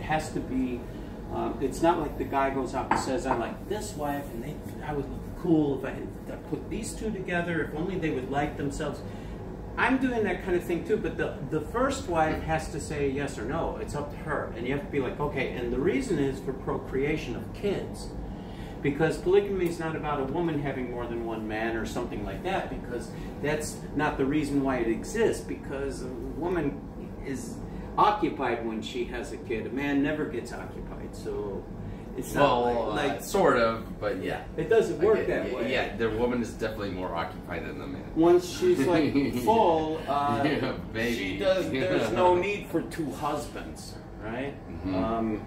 has to be. It's not like the guy goes out and says, "I like this wife, and I would look cool if I put these two together. If only they would like themselves." I'm doing that kind of thing too, but the first wife has to say yes or no. It's up to her, and you have to be like, okay. And the reason is for procreation of kids, because polygamy is not about a woman having more than one man or something like that. Because that's not the reason why it exists. Because a woman is occupied when she has a kid. A man never gets occupied, so. It's not like sort of, but yeah. It doesn't work that way. Yeah, the woman is definitely more occupied than the man. Once she's like full, there's no need for two husbands, right? Mm-hmm.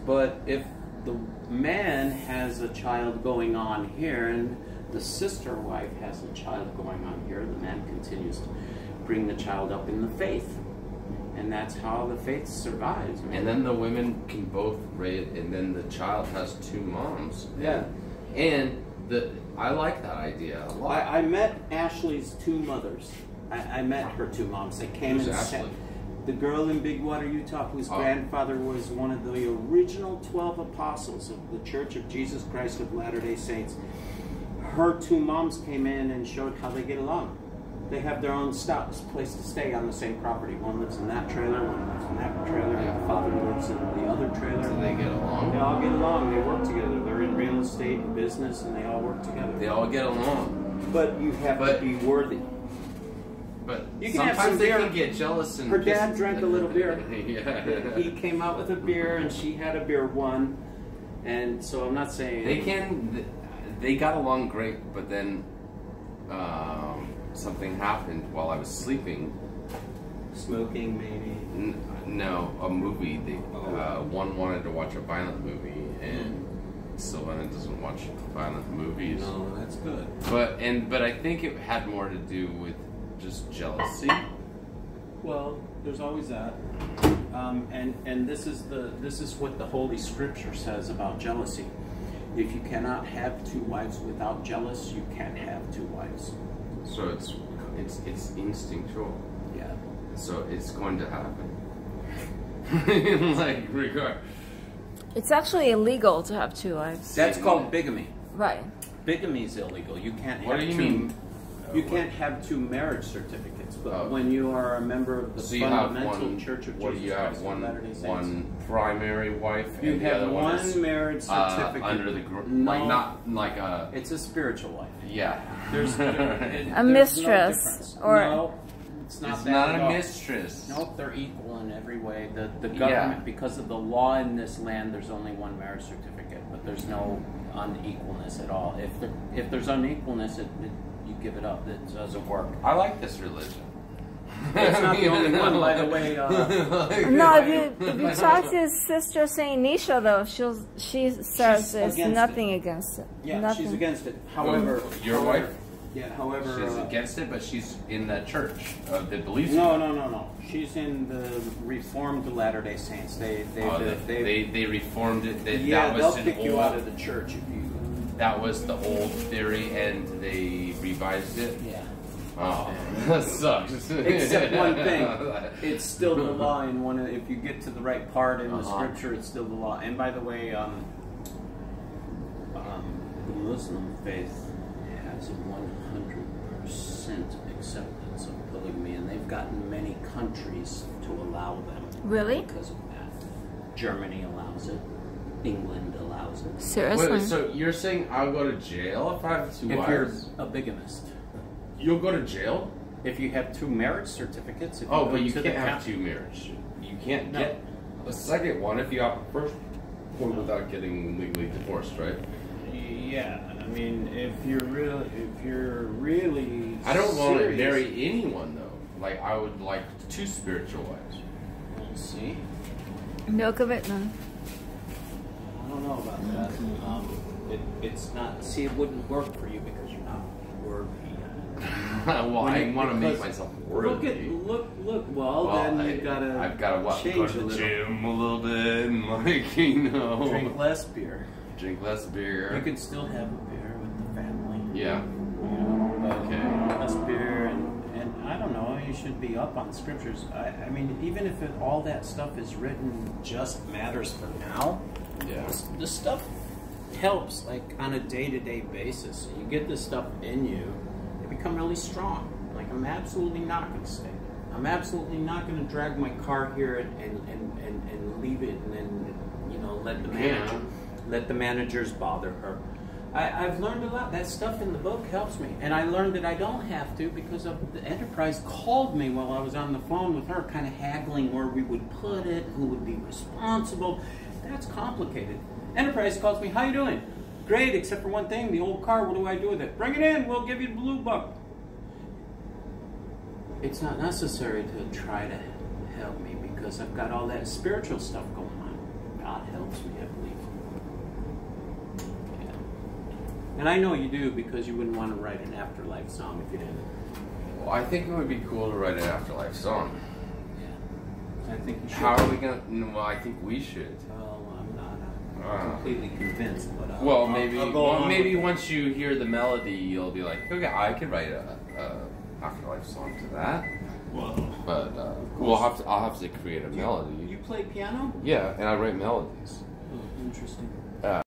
But if the man has a child going on here and the sister wife has a child going on here, the man continues to bring the child up in the faith. And that's how the faith survives. Man. And then the women can both raise, and then the child has two moms. Yeah. And I like that idea a lot. I met Ashley's two mothers. I met her two moms. They came Who's and Ashley? the girl in Big Water, Utah, whose grandfather was one of the original 12 apostles of the Church of Jesus Christ of Latter-day Saints. Her two moms came in and showed how they get along. They have their own place to stay on the same property. One lives in that trailer, one lives in that trailer, and the father lives in the other trailer. So they get along? They all get along. They work together. They're in real estate and business, and they all work together. They all get along. But you have to be worthy. But you can sometimes have some they beer. can get jealous. And her dad drank a little beer. Yeah. He came out with a beer, and she had a beer one. And so I'm not saying... They got along great, but then... something happened while I was sleeping. Smoking, maybe? No, a movie. One wanted to watch a violent movie, and Sylvana doesn't watch violent movies. No, that's good. But I think it had more to do with just jealousy. Well, there's always that. And this is what the Holy Scripture says about jealousy. If you cannot have two wives without jealous, you can't have two wives. So it's instinctual. Yeah. So it's going to happen. Like regard. It's actually illegal to have two wives. That's called bigamy. Right. Bigamy is illegal. You can't have What do you mean? You can't have two marriage certificates. But when you are a member of the fundamental Church of Jesus Christ of Latter-day Saints, one primary wife, you and have the other one is, marriage certificate under the not like a. It's a spiritual wife. Yeah. There's a mistress no, it's not. It's that not at a all. mistress. Nope, they're equal in every way. The government, because of the law in this land, there's only one marriage certificate, but there's no unequalness at all. If there's unequalness, you give it up. It doesn't work. I like this religion. It's not the only one, by the way. No, if you talk to Sister Saint Nisha, though, she says there's nothing against it. Yeah, nothing. she's against it. However, your wife. Yeah, however... She's against it, but she's in the church that believes in it. No. She's in the Reformed Latter-day Saints. They reformed it. They'll kick you out of the church if you... That was the old theory, and they revised it? Yeah. Oh, that sucks. Except one thing. It's still the law in one of... If you get to the right part in the Scripture, it's still the law. And by the way, the Muslim faith has a 100% acceptance of polygamy, and they've gotten many countries to allow them. Really? Because of that. Germany allows it. England allows it. Seriously? Wait, so you're saying I'll go to jail if I have two wives? If you're a bigamist. You'll go to jail? If you have two marriage certificates. If but you can't have two marriages. You can't get a second one if you have the first one without getting legally divorced, right? Yeah, I mean, if you're really I don't want to marry anyone though. Like I would like two spiritual wives. We'll see. No commitment. I don't know about that. It's not. See, it wouldn't work for you because you're not worthy. Well, I want to make myself worthy. Look. Well, then I've got to change go to the gym a little bit and drink less beer. Drink less beer. You can still have a beer with the family. Yeah. Okay. Less beer and I don't know. You should be up on scriptures. I mean, even if all that stuff is written just matters for now, Yeah. this stuff helps, like, on a day-to-day basis. You get this stuff in you, you become really strong. Like, I'm absolutely not going to stay there. I'm absolutely not going to drag my car here and leave it and then, you know, let the managers bother her. I've learned a lot. That stuff in the book helps me. And I learned that I don't have to because of the Enterprise called me while I was on the phone with her, kind of haggling where we would put it, who would be responsible. That's complicated. Enterprise calls me, how you doing? Great, except for one thing, the old car, what do I do with it? Bring it in, we'll give you the blue book. It's not necessary to try to help me because I've got all that spiritual stuff going on. God helps me, I believe. Yeah. And I know you do because you wouldn't want to write an afterlife song if you didn't. Well, I think it would be cool to write an afterlife song. Yeah. I think you should. How are we gonna? Well, I think we should. Well, I'm not completely convinced, but well, maybe. I'll go on maybe once you hear the melody, you'll be like, okay, I could write a afterlife song to that. Well, But I'll have to create a melody. You play piano? Yeah, and I write melodies. Oh, interesting.